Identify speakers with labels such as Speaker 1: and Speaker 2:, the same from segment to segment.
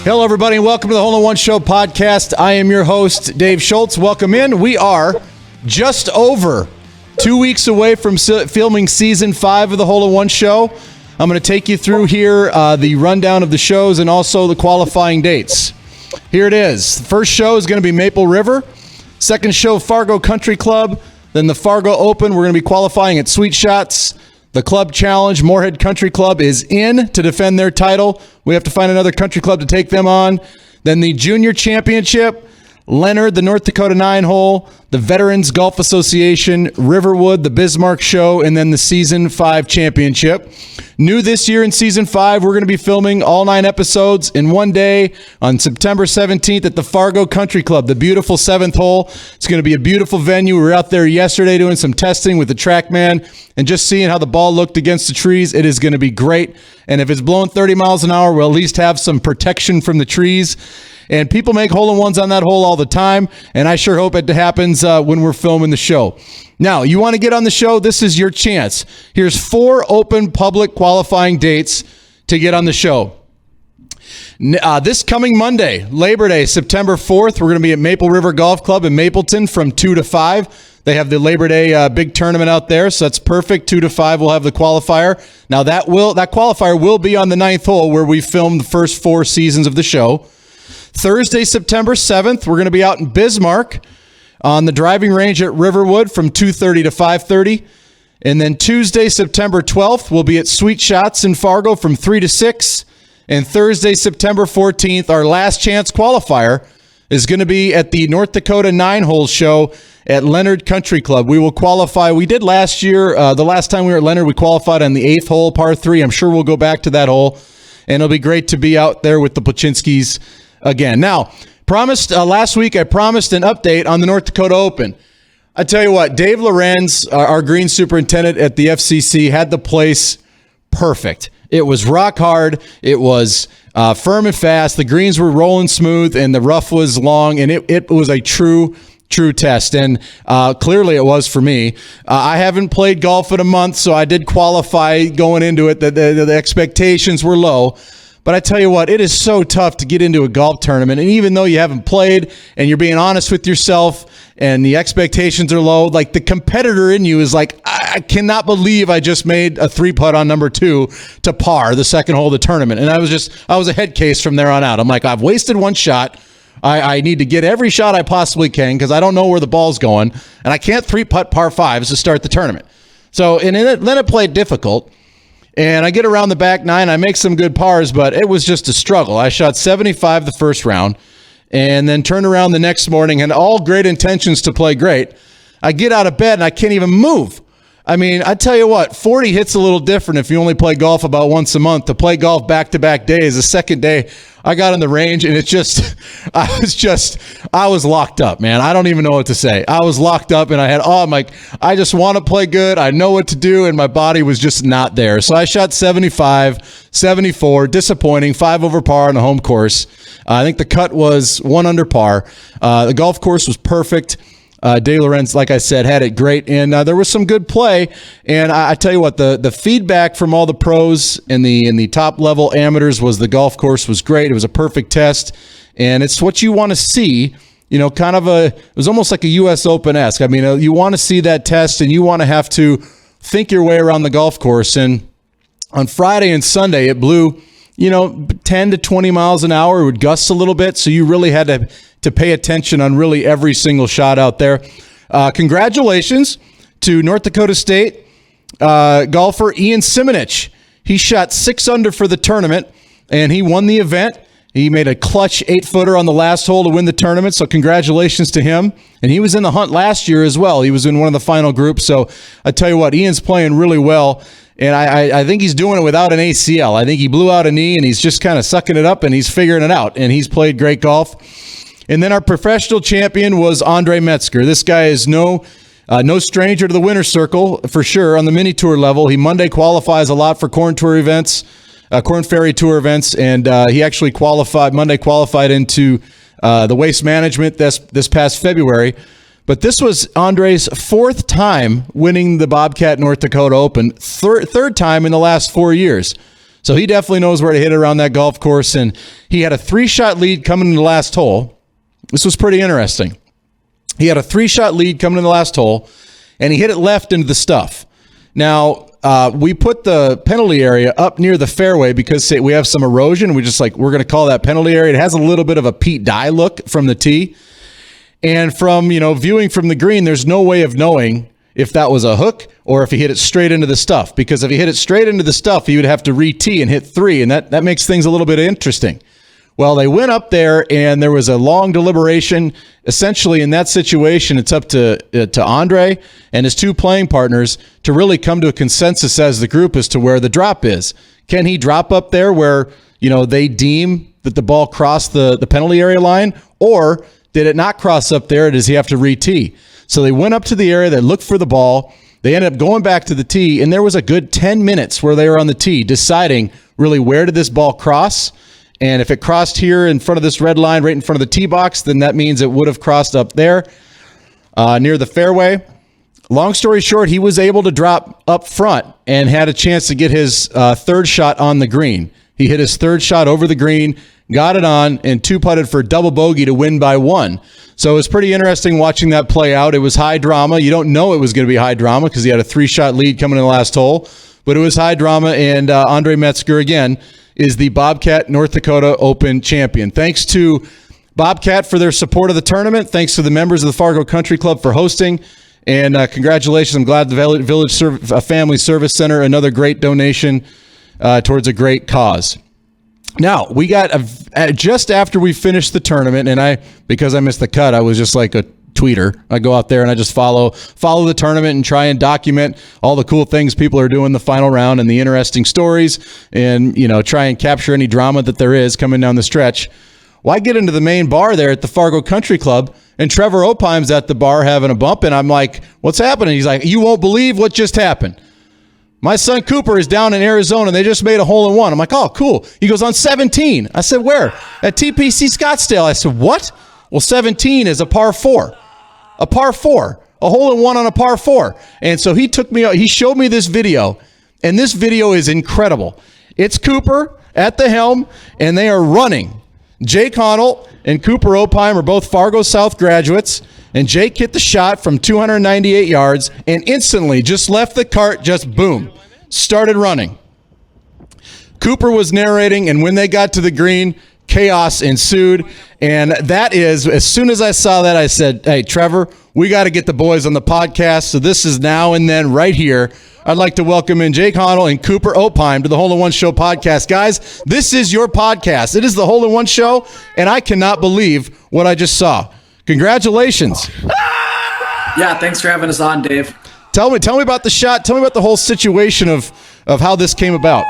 Speaker 1: Hello, everybody, and welcome to the Hole in One Show podcast. I am your host, Dave Schultz. Welcome in. We are just over 2 weeks away from filming Season 5 of the Hole in One Show. I'm going to take you through here the rundown of the shows and also the qualifying dates. Here it is. The first show is going to be Maple River. Second show, Fargo Country Club. Then the Fargo Open. We're going to be qualifying at Sweet Shots. The Club Challenge, Moorhead Country Club is in to defend their title. We have to find another country club to take them on. Then the Junior Championship, Leonard, the North Dakota 9-hole, the Veterans Golf Association, Riverwood, the Bismarck Show, and then the Season 5 Championship. New this year in Season 5, we're going to be filming all 9 episodes in one day on September 17th at the Fargo Country Club, the beautiful 7th hole. It's going to be a beautiful venue. We were out there yesterday doing some testing with the TrackMan and just seeing how the ball looked against the trees. It is going to be great. And if it's blowing 30 miles an hour, we'll at least have some protection from the trees. And people make hole-in-ones on that hole all the time, and I sure hope it happens when we're filming the show. Now, you want to get on the show? This is your chance. Here's 4 open public qualifying dates to get on the show. This coming Monday, Labor Day, September 4th, we're going to be at Maple River Golf Club in Mapleton from 2 to 5. They have the Labor Day big tournament out there, so that's perfect. 2 to 5, we'll have the qualifier. Now, that qualifier will be on the 9th hole where we filmed the first 4 seasons of the show. Thursday, September 7th, we're going to be out in Bismarck on the driving range at Riverwood from 2:30 to 5:30. And then Tuesday, September 12th, we'll be at Sweet Shots in Fargo from 3 to 6. And Thursday, September 14th, our last chance qualifier is going to be at the North Dakota 9-hole show at Leonard Country Club. We will qualify. We did last year, the last time we were at Leonard, we qualified on the 8th hole, par 3. I'm sure we'll go back to that hole. And it'll be great to be out there with the Pachinskis again. Now, last week I promised an update on the North Dakota Open. I tell you what, Dave Lorenz, our green superintendent at the FCC, had the place perfect. It was rock hard. It was firm and fast. The greens were rolling smooth, and the rough was long, and it was a true test, and clearly it was for me. I haven't played golf in a month, so I did qualify going into it. The expectations were low. But I tell you what, it is so tough to get into a golf tournament. And even though you haven't played and you're being honest with yourself and the expectations are low, like the competitor in you is like, I cannot believe I just made a 3-putt on number 2 to par, the second hole of the tournament. And I was a head case from there on out. I'm like, I've wasted one shot. I need to get every shot I possibly can because I don't know where the ball's going. And I can't 3-putt par 5s to start the tournament. So, and then it played difficult. And I get around the back 9, I make some good pars, but it was just a struggle. I shot 75 the first round and then turned around the next morning and all great intentions to play great. I get out of bed and I can't even move. I mean, I tell you what, 40 hits a little different if you only play golf about once a month. To play golf back-to-back days, the second day I got on the range and I was locked up, man. I don't even know what to say. I was locked up and I'm like, I just want to play good. I know what to do, and my body was just not there. So I shot 75, 74, disappointing, 5 over par on the home course. I think the cut was 1 under par. The golf course was perfect. Dave Lorenz, like I said, had it great, and there was some good play. And I tell you what, the feedback from all the pros and the top level amateurs was the golf course was great. It was a perfect test, and it's what you want to see. You know, it was almost like a U.S. Open-esque. I mean, you want to see that test, and you want to have to think your way around the golf course. And on Friday and Sunday, it blew, 10 to 20 miles an hour. It would gust a little bit, so you really had to pay attention on really every single shot out there. Congratulations to North Dakota State golfer Ian Simonich. He shot 6 under for the tournament, and he won the event. He made a clutch 8-footer on the last hole to win the tournament, so congratulations to him. And he was in the hunt last year as well. He was in one of the final groups, so I tell you what, Ian's playing really well, and I think he's doing it without an ACL. I think he blew out a knee, and he's just kind of sucking it up, and he's figuring it out, and he's played great golf. And then our professional champion was Andre Metzger. This guy is no stranger to the winner's circle, for sure, on the mini tour level. He Monday qualifies a lot for Corn Ferry Tour events, and he actually Monday qualified into the Waste Management this past February. But this was Andre's 4th time winning the Bobcat North Dakota Open, third time in the last 4 years. So he definitely knows where to hit it around that golf course, and he had a 3-shot lead coming in the last hole. This was pretty interesting. He had a 3-shot lead coming in the last hole, and he hit it left into the stuff. Now, we put the penalty area up near the fairway because we have some erosion. We're going to call that penalty area. It has a little bit of a Pete Dye look from the tee. And from, viewing from the green, there's no way of knowing if that was a hook or if he hit it straight into the stuff. Because if he hit it straight into the stuff, he would have to re-tee and hit 3, and that makes things a little bit interesting. Well, they went up there, and there was a long deliberation. Essentially, in that situation, it's up to Andre and his 2 playing partners to really come to a consensus as the group as to where the drop is. Can he drop up there where, they deem that the ball crossed the penalty area line, or did it not cross up there? Does he have to re-tee? So they went up to the area, they looked for the ball, they ended up going back to the tee, and there was a good 10 minutes where they were on the tee deciding really where did this ball cross. And if it crossed here in front of this red line, right in front of the tee box, then that means it would have crossed up there near the fairway. Long story short, he was able to drop up front and had a chance to get his 3rd shot on the green. He hit his 3rd shot over the green, got it on, and 2-putted for double bogey to win by 1. So it was pretty interesting watching that play out. It was high drama. You don't know it was going to be high drama because he had a 3-shot lead coming in the last hole. But it was high drama, and Andre Metzger, again, is the Bobcat North Dakota Open champion. Thanks to Bobcat for their support of the tournament. Thanks to the members of the Fargo Country Club for hosting. And congratulations. I'm glad the Village Family Service Center, another great donation towards a great cause. Now, we got just after we finished the tournament, and because I missed the cut, I was just like a tweeter. I go out there and I just follow the tournament and try and document all the cool things people are doing the final round and the interesting stories, and try and capture any drama that there is coming down the stretch. Well, I get into the main bar there at the Fargo Country Club, and Trevor Opheim's at the bar having a bump, and I'm like, what's happening? He's like, you won't believe what just happened. My son Cooper is down in Arizona. They just made a hole-in-one. I'm like, oh, cool. He goes, on 17. I said, where? At TPC Scottsdale. I said, what? Well, 17 is a par 4. A par 4. A hole-in-one on a par 4. And so he took me out. He showed me this video, and this video is incredible. It's Cooper at the helm, and they are running. Jake Honl and Cooper Opheim are both Fargo South graduates, and Jake hit the shot from 298 yards and instantly just left the cart, just boom, started running. Cooper was narrating, and when they got to the green, chaos ensued. And that is, as soon as I saw that, I said, hey, Trevor, we got to get the boys on the podcast. So this is now and then right here. I'd like to welcome in Jake Honl and Cooper Opheim to the Hole in One Show podcast. Guys, this is your podcast. It is the Hole in One Show, and I cannot believe what I just saw. Congratulations.
Speaker 2: Yeah, thanks for having us on, Dave.
Speaker 1: Tell me about the shot. Tell me about the whole situation of how this came about.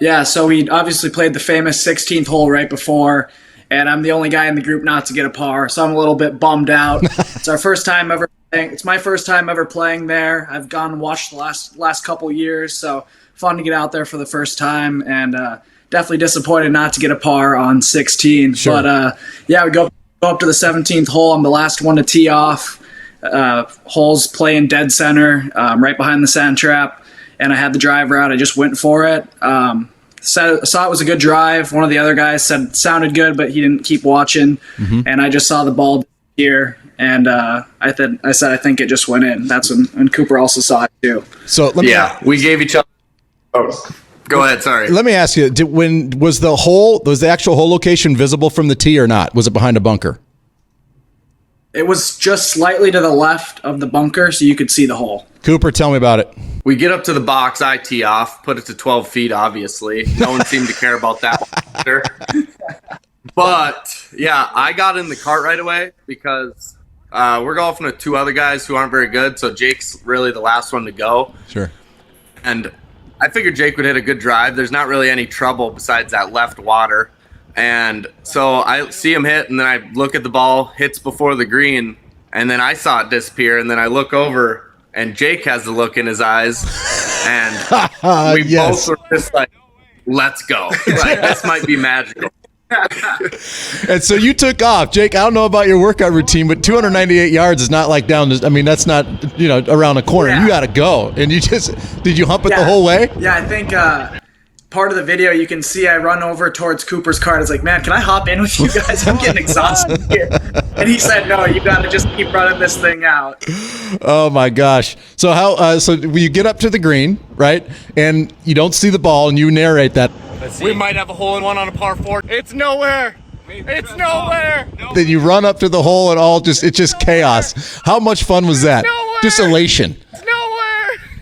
Speaker 2: Yeah, so we obviously played the famous 16th hole right before, and I'm the only guy in the group not to get a par, so I'm a little bit bummed out. It's our first time ever playing. It's my first time ever playing there. I've gone and watched the last couple years, so fun to get out there for the first time, and definitely disappointed not to get a par on 16.
Speaker 1: Sure.
Speaker 2: But yeah, we go up to the 17th hole. I'm the last one to tee off. Holes playing dead center, right behind the sand trap. And I had the driver out. I just went for it. Saw it was a good drive. One of the other guys said it sounded good, but he didn't keep watching. Mm-hmm. And I just saw the ball here, and I said I think it just went in. That's when Cooper also saw it too.
Speaker 1: So
Speaker 3: we gave each other. Oh, go ahead. Sorry.
Speaker 1: Let me ask you: was the actual hole location visible from the tee or not? Was it behind a bunker?
Speaker 2: It was just slightly to the left of the bunker, so you could see the hole.
Speaker 1: Cooper, tell me about it.
Speaker 3: We get up to the box, I tee off, put it to 12 feet, obviously. No one seemed to care about that. But, yeah, I got in the cart right away because we're golfing with 2 other guys who aren't very good, so Jake's really the last one to go.
Speaker 1: Sure.
Speaker 3: And I figured Jake would hit a good drive. There's not really any trouble besides that left water. And so I see him hit, and then I look at the ball, hits before the green, and then I saw it disappear, and then I look over, and Jake has the look in his eyes, and we both were just like, let's go. Like, this might be magical.
Speaker 1: And so you took off. Jake, I don't know about your workout routine, but 298 yards is not like that's not, around a corner. Yeah. You got to go. And did you hump it the whole way?
Speaker 2: Yeah, I think part of the video, you can see I run over towards Cooper's car. It's like, man, can I hop in with you guys? I'm getting exhausted here. And he said, no, you got to just keep running this thing out.
Speaker 1: Oh my gosh! So so you get up to the green, right? And you don't see the ball, and you narrate that.
Speaker 3: We might have a hole-in-one on a par 4. It's nowhere. It's nowhere.
Speaker 1: Then you run up to the hole, and it's just chaos. How much fun was that?
Speaker 3: Nowhere.
Speaker 1: Just elation.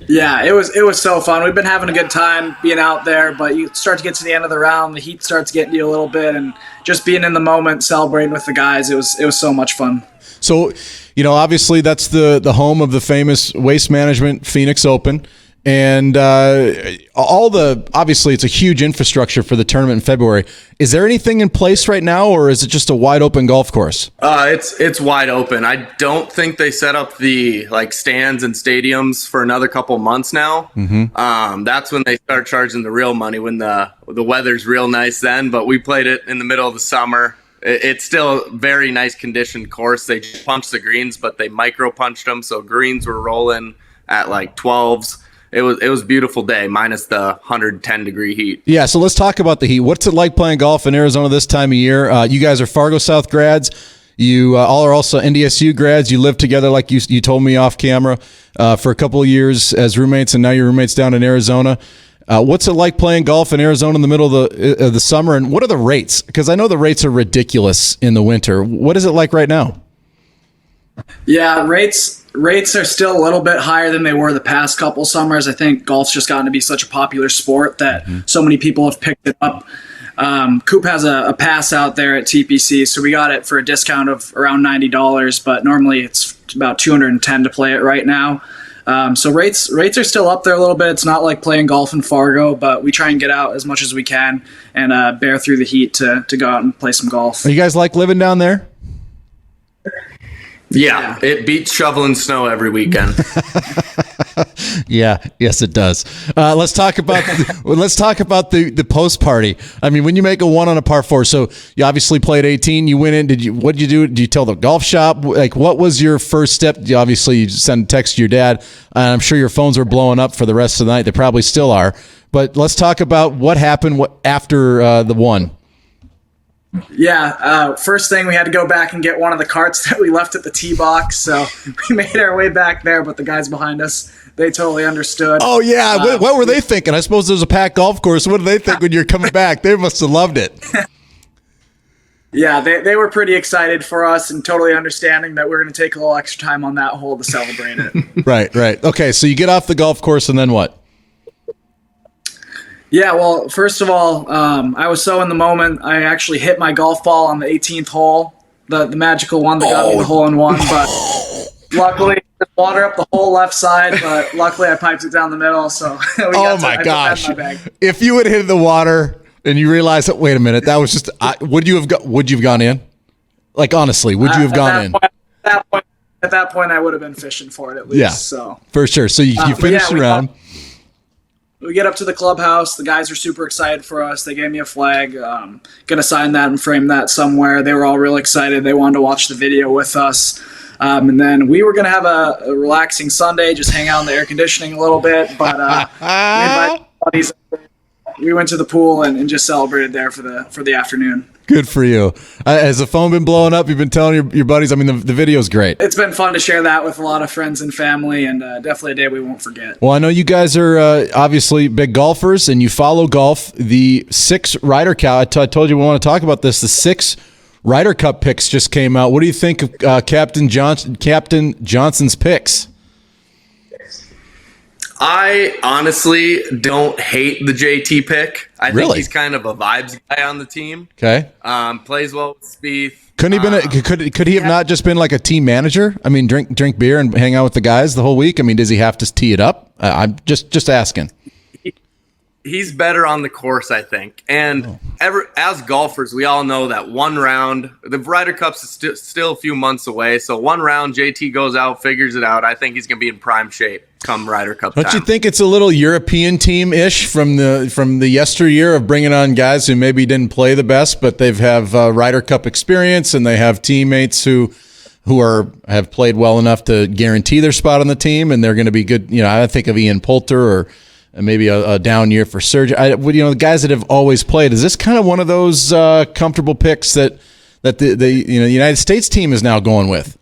Speaker 2: Yeah, it was so fun. We've been having a good time being out there, but you start to get to the end of the round, the heat starts getting to you a little bit, and just being in the moment, celebrating with the guys, it was so much fun.
Speaker 1: So, obviously that's the home of the famous Waste Management Phoenix Open. And obviously it's a huge infrastructure for the tournament in February. Is there anything in place right now, or is it just a wide open golf course?
Speaker 3: It's wide open. I don't think they set up the stands and stadiums for another couple months now. Mm-hmm. That's when they start charging the real money, when the weather's real nice then. But we played it in the middle of the summer. It's still a very nice conditioned course. They just punched the greens, but they micro punched them, so greens were rolling at 12s. It was a beautiful day, minus the 110-degree heat.
Speaker 1: Yeah, so let's talk about the heat. What's it like playing golf in Arizona this time of year? You guys are Fargo South grads. You all are also NDSU grads. You lived together, like you told me off camera, for a couple of years as roommates, and now you're roommates down in Arizona. What's it like playing golf in Arizona in the middle of the summer, and what are the rates? Because I know the rates are ridiculous in the winter. What is it like right now?
Speaker 2: Yeah, rates are still a little bit higher than they were the past couple summers. I think golf's just gotten to be such a popular sport that so many people have picked it up. Coop has a pass out there at TPC, so we got it for a discount of around $90, but normally it's about $210 to play it right now. So rates are still up there a little bit. It's not like playing golf in Fargo, but we try and get out as much as we can and bear through the heat to go out and play some golf.
Speaker 1: You guys like living down there?
Speaker 3: Yeah, it beats shoveling snow every weekend.
Speaker 1: Yeah, yes, it does. Let's talk about the post party. I mean, when you make a 1 on a par 4, so you obviously played 18. You went in. What did you do? Did you tell the golf shop? What was your first step? You send a text to your dad. I'm sure your phones were blowing up for the rest of the night. They probably still are. But let's talk about what happened after the 1.
Speaker 2: Yeah, first thing, we had to go back and get one of the carts that we left at the tee box. So we made our way back there, but the guys behind us, they totally understood.
Speaker 1: Oh, yeah. What were they thinking? I suppose there's a packed golf course. What did they think when you're coming back? They must have loved it.
Speaker 2: Yeah, they were pretty excited for us and totally understanding that we're going to take a little extra time on that hole to celebrate it.
Speaker 1: Right. Okay, so you get off the golf course, and then what?
Speaker 2: Yeah, well, first of all, I was so in the moment. I actually hit my golf ball on the 18th hole, the magical one that got me the hole-in-one. But luckily, the water up the whole left side. But luckily, I piped it down the middle. So
Speaker 1: oh my gosh! If you had hit the water and you realized that, wait a minute, that was just. Would you have gone in? Like honestly, would you have gone in?
Speaker 2: At that point, I would have been fishing for it at least.
Speaker 1: Yeah,
Speaker 2: so
Speaker 1: for sure. So you finished the round.
Speaker 2: We get up to the clubhouse. The guys are super excited for us. They gave me a flag. Gonna sign that and frame that somewhere. They were all real excited. They wanted to watch the video with us. And then we were gonna have a relaxing Sunday, just hang out in the air conditioning a little bit. But we invited buddies. We went to the pool and just celebrated there for the afternoon.
Speaker 1: Good for you. Has the phone been blowing up? You've been telling your buddies? I mean, the video's great.
Speaker 2: It's been fun to share that with a lot of friends and family, and definitely a day we won't forget.
Speaker 1: Well, I know you guys are obviously big golfers, and you follow golf. The 6 Ryder Cup, I told you we want to talk about this. The 6 Ryder Cup picks just came out. What do you think of Captain Johnson's picks?
Speaker 3: I honestly don't hate the JT pick. I think
Speaker 1: Really?
Speaker 3: he's kind of a vibes guy on the team.
Speaker 1: Okay.
Speaker 3: Plays well with Spieth.
Speaker 1: Couldn't he could he have not just been like a team manager? I mean, drink beer and hang out with the guys the whole week? I mean, does he have to tee it up? I'm just asking.
Speaker 3: He's better on the course, I think. And as golfers, we all know that one round, the Ryder Cup's still a few months away. So one round, JT goes out, figures it out. I think he's going to be in prime shape come Ryder Cup time.
Speaker 1: Don't you think it's a little European team-ish from the yesteryear of bringing on guys who maybe didn't play the best, but they have Ryder Cup experience and they have teammates who have played well enough to guarantee their spot on the team, and they're going to be good. I think of Ian Poulter or maybe a down year for Serge. The guys that have always played, is this kind of one of those comfortable picks that the United States team is now going with?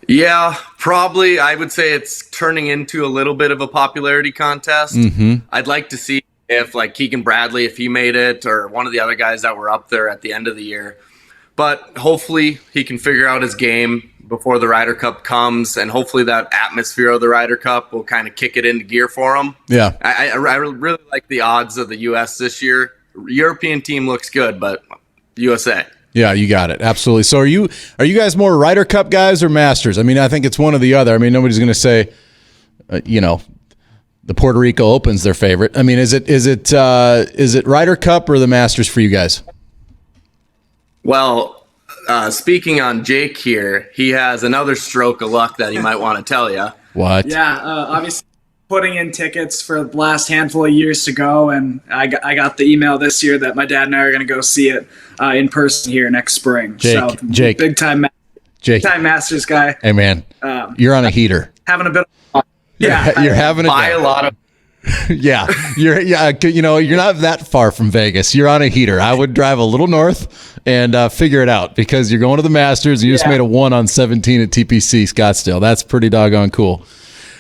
Speaker 3: Yeah, probably. I would say it's turning into a little bit of a popularity contest.
Speaker 1: Mm-hmm.
Speaker 3: I'd like to see if like Keegan Bradley, if he made it, or one of the other guys that were up there at the end of the year. But hopefully he can figure out his game before the Ryder Cup comes, and hopefully that atmosphere of the Ryder Cup will kind of kick it into gear for him.
Speaker 1: Yeah,
Speaker 3: I really like the odds of the U.S. this year. European team looks good, but USA.
Speaker 1: Yeah, you got it. Absolutely. So are you guys more Ryder Cup guys or Masters? I mean, I think it's one or the other. I mean, nobody's going to say, the Puerto Rico Open's their favorite. I mean, is it Ryder Cup or the Masters for you guys?
Speaker 3: Well, speaking on Jake here, he has another stroke of luck that he might want to tell you.
Speaker 1: What?
Speaker 2: Yeah, obviously putting in tickets for the last handful of years to go, and I got the email this year that my dad and I are going to go see it in person here next spring.
Speaker 1: Jake,
Speaker 2: big time Masters guy.
Speaker 1: Hey man, you're on a heater.
Speaker 2: Having a bit of
Speaker 1: Yeah, you're having
Speaker 3: a lot of.
Speaker 1: Yeah, you're not that far from Vegas. You're on a heater. I would drive a little north and figure it out, because you're going to the Masters and you just made a 1 on 17 at TPC Scottsdale. That's pretty doggone cool.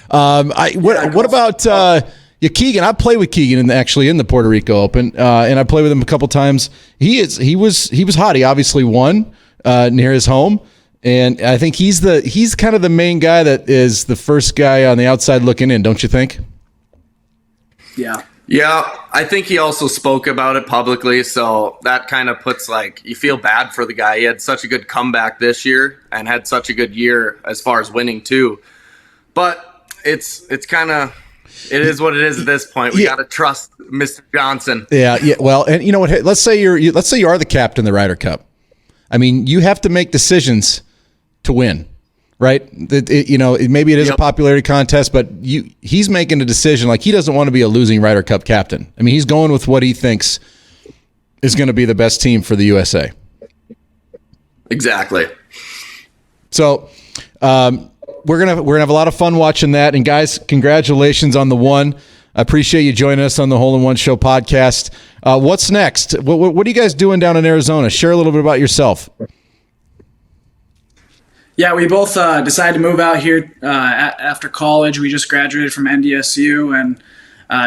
Speaker 1: What about Keegan? I play with Keegan in the Puerto Rico Open, and I played with him a couple times. He was hot. He obviously won near his home. And I think he's kind of the main guy that is the first guy on the outside looking in, don't you think?
Speaker 2: Yeah.
Speaker 3: Yeah, I think he also spoke about it publicly, so that kind of puts you feel bad for the guy. He had such a good comeback this year and had such a good year as far as winning too. But it's kind of, it is what it is at this point. We got to trust Mr. Johnson.
Speaker 1: Yeah. Well, and you know what? Let's say you are the captain of the Ryder Cup. I mean, you have to make decisions to win, right? Maybe it is a popularity contest, but he's making a decision. Like, he doesn't want to be a losing Ryder Cup captain. I mean, he's going with what he thinks is going to be the best team for the USA.
Speaker 3: Exactly.
Speaker 1: So, we're gonna have a lot of fun watching that. And guys, congratulations on the 1. I appreciate you joining us on the Hole in One Show podcast. What's next? What are you guys doing down in Arizona? Share a little bit about yourself.
Speaker 2: Yeah, we both decided to move out here after college. We just graduated from NDSU and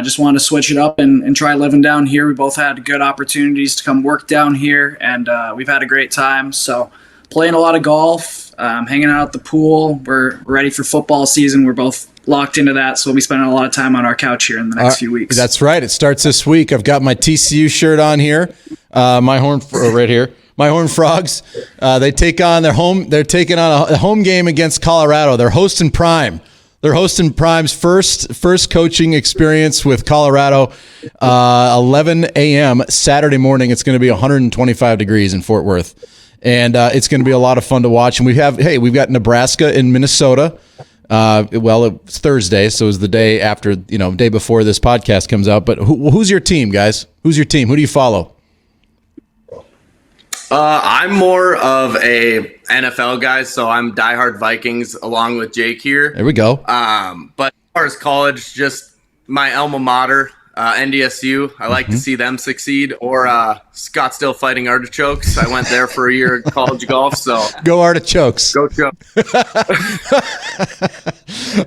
Speaker 2: just wanted to switch it up and try living down here. We both had good opportunities to come work down here, and we've had a great time. So playing a lot of golf, hanging out at the pool. We're ready for football season. We're both locked into that, so we'll be spending a lot of time on our couch here in the next few weeks.
Speaker 1: That's right. It starts this week. I've got my TCU shirt on here, my horn right here. My Horned Frogs, they take on they're taking on a home game against Colorado. They're hosting Prime. They're hosting Prime's first coaching experience with Colorado. 11 a.m. Saturday morning. It's going to be 125 degrees in Fort Worth, and it's going to be a lot of fun to watch. And we've got Nebraska and Minnesota. It's Thursday, so it's the day after, day before this podcast comes out. But who's your team, guys? Who's your team? Who do you follow?
Speaker 3: I'm more of a NFL guy, so I'm diehard Vikings along with Jake here.
Speaker 1: There we go.
Speaker 3: But as far as college, just my alma mater, NDSU. I like to see them succeed, or Scottsdale Fighting Artichokes. I went there for a year of college golf, so
Speaker 1: go Artichokes.
Speaker 3: Go Chokes.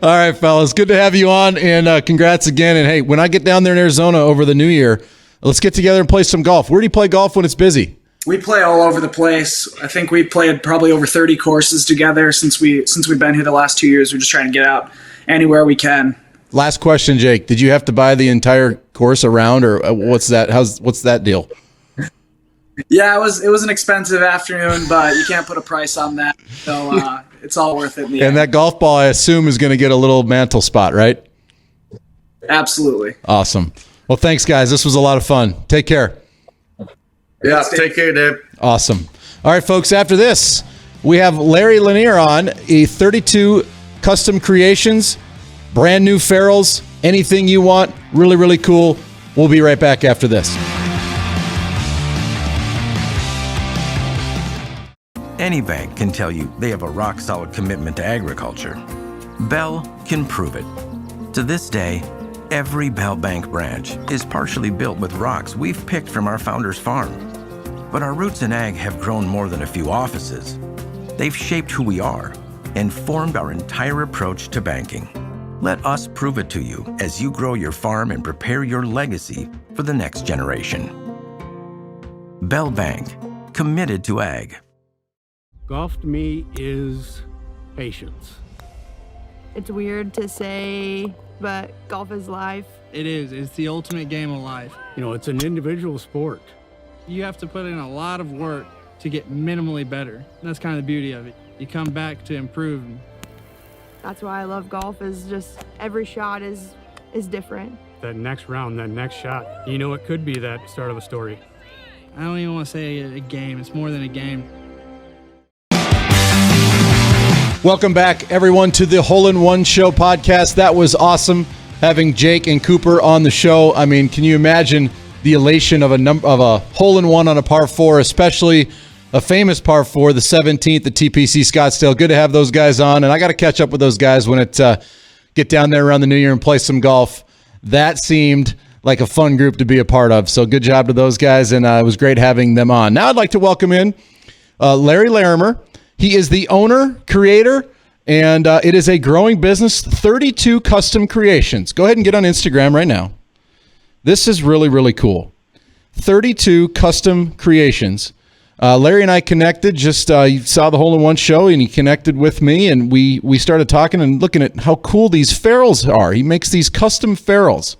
Speaker 1: All right, fellas, good to have you on, and congrats again. And hey, when I get down there in Arizona over the new year, let's get together and play some golf. Where do you play golf when it's busy?
Speaker 2: We play all over the place. I think we played probably over 30 courses together since we've been here the last 2 years. We're just trying to get out anywhere we can.
Speaker 1: Last question, Jake. Did you have to buy the entire course around, or what's that? What's that deal?
Speaker 2: Yeah, it was an expensive afternoon, but you can't put a price on that. So it's all worth it in the end.
Speaker 1: And that golf ball, I assume, is going to get a little mantle spot, right?
Speaker 2: Absolutely.
Speaker 1: Awesome. Well, thanks, guys. This was a lot of fun. Take care.
Speaker 3: Yeah, take care, Dave.
Speaker 1: Awesome. All right, folks, after this, we have Larry Lanier on, a 32 custom creations, brand new ferrules, anything you want. Really, really cool. We'll be right back after this.
Speaker 4: Any bank can tell you they have a rock-solid commitment to agriculture. Bell can prove it. To this day, Every Bell Bank branch is partially built with rocks we've picked from our founder's farm. But our roots in ag have grown more than a few offices. They've shaped who we are and formed our entire approach to banking. Let us prove it to you as you grow your farm and prepare your legacy for the next generation. Bell Bank, committed to ag.
Speaker 5: Golf to me is patience.
Speaker 6: It's weird to say, but golf is life.
Speaker 7: It is. It's the ultimate game of life.
Speaker 5: You know, it's an individual sport.
Speaker 7: You have to put in a lot of work to get minimally better. And that's kind of the beauty of it. You come back to improve.
Speaker 6: That's why I love golf, is just every shot is different.
Speaker 5: That next round, that next shot, you know, it could be that start of a story.
Speaker 7: I don't even want to say a game. It's more than a game.
Speaker 1: Welcome back, everyone, to the Hole in One Show podcast. That was awesome having Jake and Cooper on the show. I mean, can you imagine the elation of a hole in one on a par four, especially a famous par four, the 17th at TPC Scottsdale. Good to have those guys on, and I got to catch up with those guys when it get down there around the new year and play some golf. That seemed like a fun group to be a part of. So good job to those guys, and it was great having them on. Now I'd like to welcome in Larry Larimer. He is the owner, creator, and it is a growing business, 32 Custom Creations. Go ahead and get on Instagram right now. This is really, really cool. 32 Custom Creations. Larry and I connected, you saw the Hole in One show, and he connected with me, and we started talking and looking at how cool these ferrules are. He makes these custom ferrules.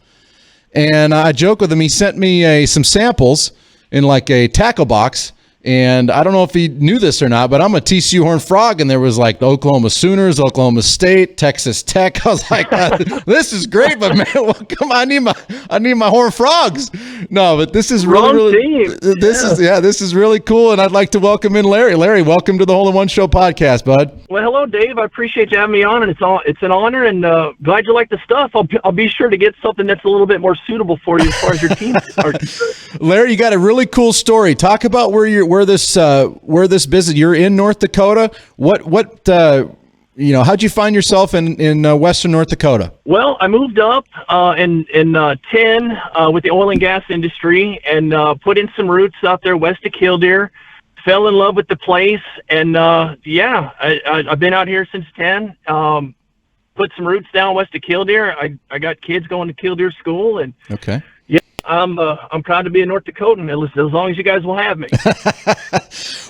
Speaker 1: And I joke with him, he sent me some samples in like a tackle box. And I don't know if he knew this or not, but I'm a TCU Horned Frog, and there was like the Oklahoma Sooners, Oklahoma State, Texas Tech. I was like, this is great, but man, well, come on, I need my Horned Frogs. No, but this is this is really cool, and I'd like to welcome in Larry. Larry, welcome to the Hole in One Show podcast, bud.
Speaker 8: Well, hello, Dave. I appreciate you having me on, and it's an honor, and glad you like the stuff. I'll be sure to get something that's a little bit more suitable for you as far as your team.
Speaker 1: Larry, you got a really cool story. Talk about where this business. You're in North Dakota. How'd you find yourself in Western North Dakota?
Speaker 8: Well, I moved up in 10 with the oil and gas industry, and put in some roots out there west of Killdeer. Fell in love with the place, and I've been out here since 10. Put some roots down west of Killdeer. I got kids going to Killdeer school, and
Speaker 1: okay.
Speaker 8: I'm proud to be a North Dakotan, as long as you guys will have me.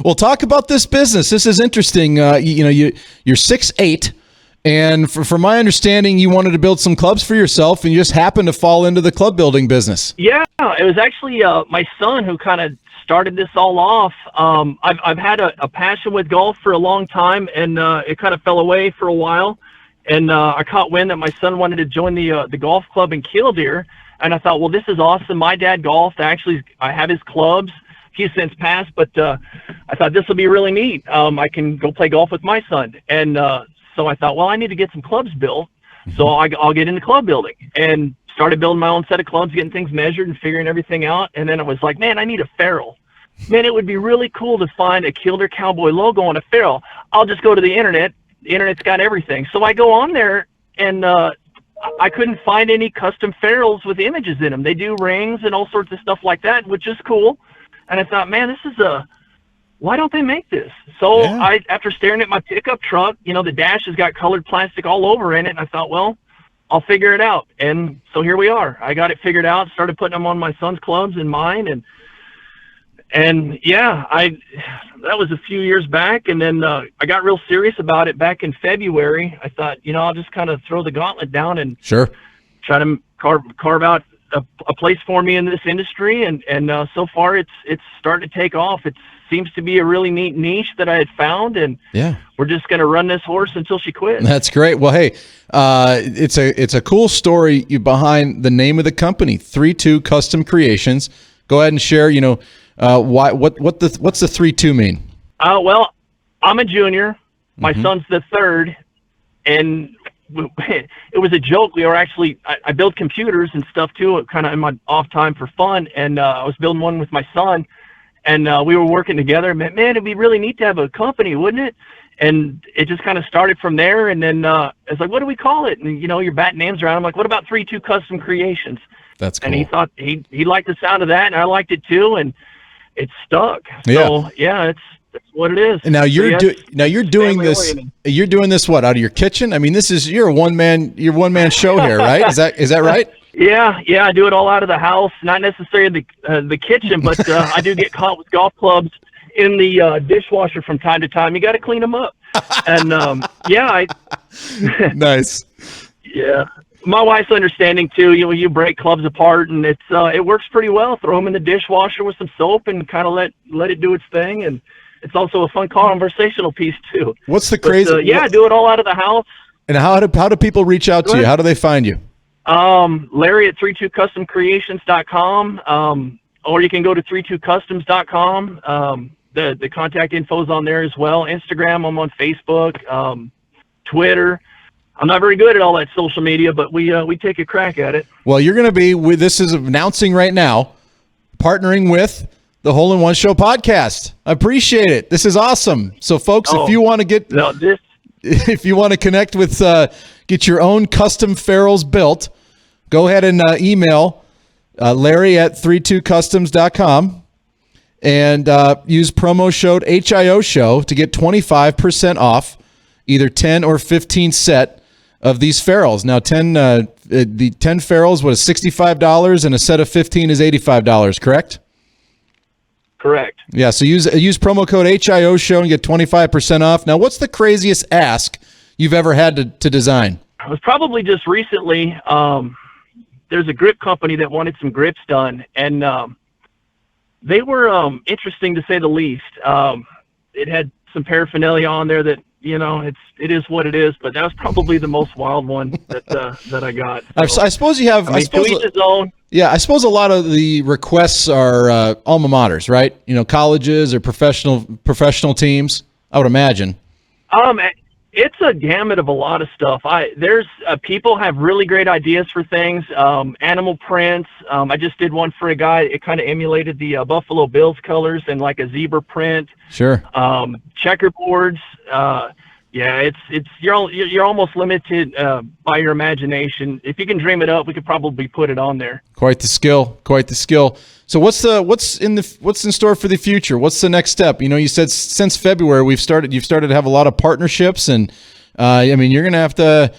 Speaker 1: Well, talk about this business. This is interesting. You're 6'8", and from my understanding, you wanted to build some clubs for yourself, and you just happened to fall into the club building business.
Speaker 8: Yeah, it was actually my son who kind of started this all off. I've had a passion with golf for a long time, and it kind of fell away for a while. And I caught wind that my son wanted to join the golf club in Killdeer. And I thought, well, this is awesome. My dad golfed. Actually, I have his clubs. He's since passed, but I thought this will be really neat. I can go play golf with my son. And so I thought, well, I need to get some clubs built. So I'll get into club building and started building my own set of clubs, getting things measured and figuring everything out. And then I was like, man, I need a ferrule. Man, it would be really cool to find a Killdeer Cowboy logo on a ferrule. I'll just go to the internet. The internet's got everything. So I go on there, and I couldn't find any custom ferrules with images in them. They do rings and all sorts of stuff like that, which is cool. And I thought, man, why don't they make this? So after staring at my pickup truck, the dash has got colored plastic all over in it. And I thought, well, I'll figure it out. And so here we are. I got it figured out, started putting them on my son's clubs and mine. And that was a few years back. And then I got real serious about it back in February. I thought, I'll just kind of throw the gauntlet down and try to carve out a place for me in this industry. And so far it's starting to take off. It seems to be a really neat niche that I had found. And we're just going to run this horse until she quits.
Speaker 1: That's great. Well, hey, it's a cool story behind the name of the company, 32 Custom Creations. Go ahead and share, what's the 3-2 mean?
Speaker 8: Well, I'm a junior. My son's the third, and it was a joke. We were actually I build computers and stuff too, kind of in my off time for fun. And I was building one with my son, and we were working together. Man, it'd be really neat to have a company, wouldn't it? And it just kind of started from there. And then it's like, what do we call it? And, you're batting names around. I'm like, what about 3-2 Custom Creations?
Speaker 1: That's cool.
Speaker 8: And he thought he liked the sound of that, and I liked it too, and it stuck. So that's what it is.
Speaker 1: And now you're doing this.
Speaker 8: Oriented.
Speaker 1: You're doing this what, out of your kitchen? I mean, you're a one man show here, right? Is that right?
Speaker 8: Yeah, I do it all out of the house, not necessarily the kitchen, but I do get caught with golf clubs in the dishwasher from time to time. You got to clean them up, and
Speaker 1: nice.
Speaker 8: Yeah, my wife's understanding too. You break clubs apart, and it works pretty well. Throw them in the dishwasher with some soap, and kind of let it do its thing, and it's also a fun conversational piece too.
Speaker 1: What's the crazy?
Speaker 8: I do it all out of the house.
Speaker 1: And how do people reach out to you? How do they find you?
Speaker 8: Larry at 32customcreations.com, or you can go to 32customs.com. The contact info's on there as well. Instagram, I'm on Facebook, Twitter. I'm not very good at all that social media, but we take a crack at it.
Speaker 1: Well, you're going to be this is announcing right now, partnering with the Hole in One Show podcast. I appreciate it. This is awesome. So, folks, if you want to if you want to connect with, get your own custom ferrules built, go ahead and email Larry at 32customs.com and use promo code HIO show to get 25% off either 10 or 15 set of these ferrules. Now, the 10 ferrules was $65 and a set of 15 is $85, correct?
Speaker 8: Correct.
Speaker 1: Yeah, so use promo code HIO show and get 25% off. Now, what's the craziest ask you've ever had to design?
Speaker 8: It was probably just recently. There's a grip company that wanted some grips done, and they were interesting to say the least. It had some paraphernalia on there that, it is what it is, but that was probably the most wild one that I got. So,
Speaker 1: I suppose you have.
Speaker 8: to each his own.
Speaker 1: Yeah, I suppose a lot of the requests are alma maters, right? Colleges or professional teams, I would imagine.
Speaker 8: It's a gamut of a lot of stuff. There's people have really great ideas for things. Animal prints. I just did one for a guy. It kind of emulated the Buffalo Bills colors and like a zebra print.
Speaker 1: Sure.
Speaker 8: Checkerboards. You're almost limited by your imagination. If you can dream it up, we could probably put it on there. Quite the skill.
Speaker 1: So what's in store for the future? What's the next step? You said since February you've started to have a lot of partnerships, and you're gonna have to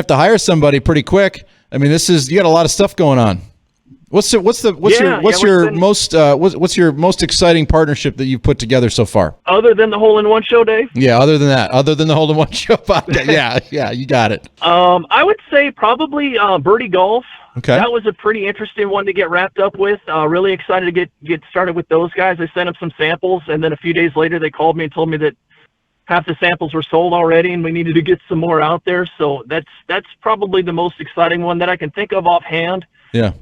Speaker 1: hire somebody pretty quick. You got a lot of stuff going on. What's your most exciting partnership that you've put together so far?
Speaker 8: Other than the Hole in One Show, Dave?
Speaker 1: Yeah, other than the Hole in One Show podcast. Yeah, you got it.
Speaker 8: I would say probably Birdie Golf.
Speaker 1: Okay.
Speaker 8: That was a pretty interesting one to get wrapped up with. Really excited to get started with those guys. I sent them some samples, and then a few days later they called me and told me that half the samples were sold already and we needed to get some more out there. So that's probably the most exciting one that I can think of offhand.
Speaker 1: Yeah.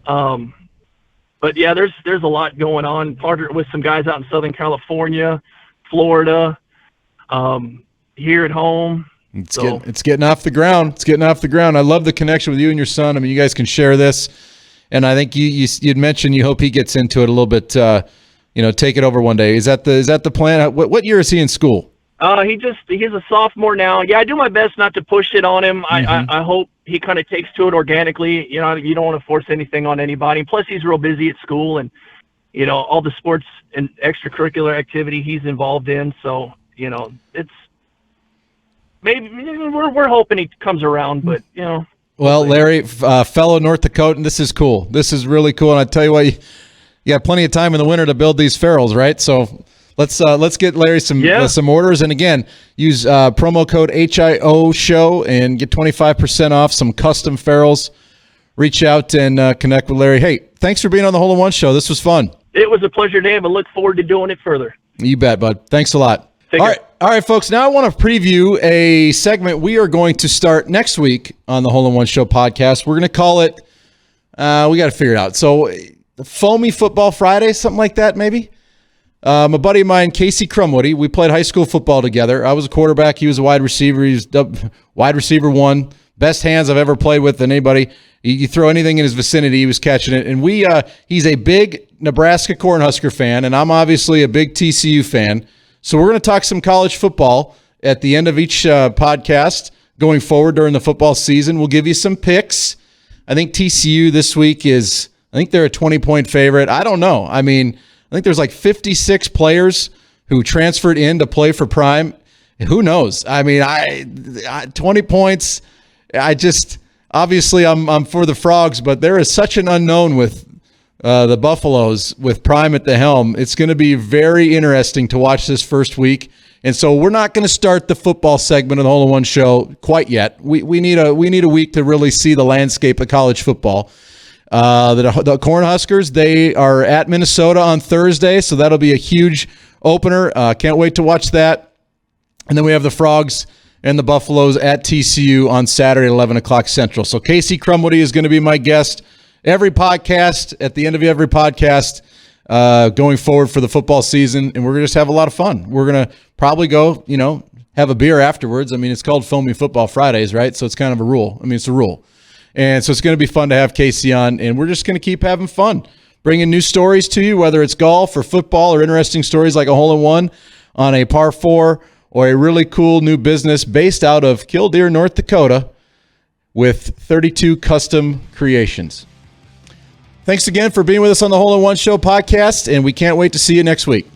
Speaker 8: But yeah, there's a lot going on. Partnered with some guys out in Southern California, Florida, here at home.
Speaker 1: It's getting off the ground. I love the connection with you and your son. You guys can share this, and I think you'd mentioned you hope he gets into it a little bit. Take it over one day. Is that the plan? What year is he in school?
Speaker 8: He's a sophomore now. Yeah, I do my best not to push it on him.
Speaker 1: Mm-hmm.
Speaker 8: I hope he kind of takes to it organically. You don't want to force anything on anybody. Plus, he's real busy at school, and all the sports and extracurricular activity he's involved in. So it's maybe we're hoping he comes around, but
Speaker 1: Well, Larry, fellow North Dakotan, this is cool. This is really cool, and I tell you what, you got plenty of time in the winter to build these ferrules, right? So. Let's get Larry some orders, and again, use promo code HIO show and get 25% off some custom ferrules. Reach out and connect with Larry. Hey, thanks for being on the Hole in One Show. This was fun.
Speaker 8: It was a pleasure, Dave. I look forward to doing it further.
Speaker 1: You bet, bud. Thanks a lot. All right, folks. Now I want to preview a segment we are going to start next week on the Hole in One Show podcast. We're going to call it. We got to figure it out. So, Foamy Football Friday, something like that, maybe. A buddy of mine, Casey Crumwoody, we played high school football together. I was a quarterback. He was a wide receiver. He was wide receiver one. Best hands I've ever played with than anybody. You throw anything in his vicinity, he was catching it. And he's a big Nebraska Cornhusker fan, and I'm obviously a big TCU fan. So we're going to talk some college football at the end of each podcast going forward during the football season. We'll give you some picks. I think TCU this week I think they're a 20-point favorite. I don't know. I mean, I think there's like 56 players who transferred in to play for Prime. Who knows? I mean, 20 points. Obviously I'm for the Frogs, but there is such an unknown with the Buffaloes with Prime at the helm. It's going to be very interesting to watch this first week. And so we're not going to start the football segment of the Hole in One show quite yet. We need a week to really see the landscape of college football. The Cornhuskers, they are at Minnesota on Thursday, so that'll be a huge opener. Can't wait to watch that. And then we have the Frogs and the Buffaloes at TCU on Saturday at 11 o'clock Central. So Casey Crumwoody is going to be my guest every podcast, at the end of every podcast, going forward for the football season, and we're going to just have a lot of fun. We're going to probably go, have a beer afterwards. I mean, it's called Filming Football Fridays, right? So it's kind of a rule. I mean, it's a rule. And so it's going to be fun to have Casey on, and we're just going to keep having fun, bringing new stories to you, whether it's golf or football or interesting stories like a hole-in-one on a par 4 or a really cool new business based out of Killdeer, North Dakota with 32 custom creations. Thanks again for being with us on the Hole in One Show podcast, and we can't wait to see you next week.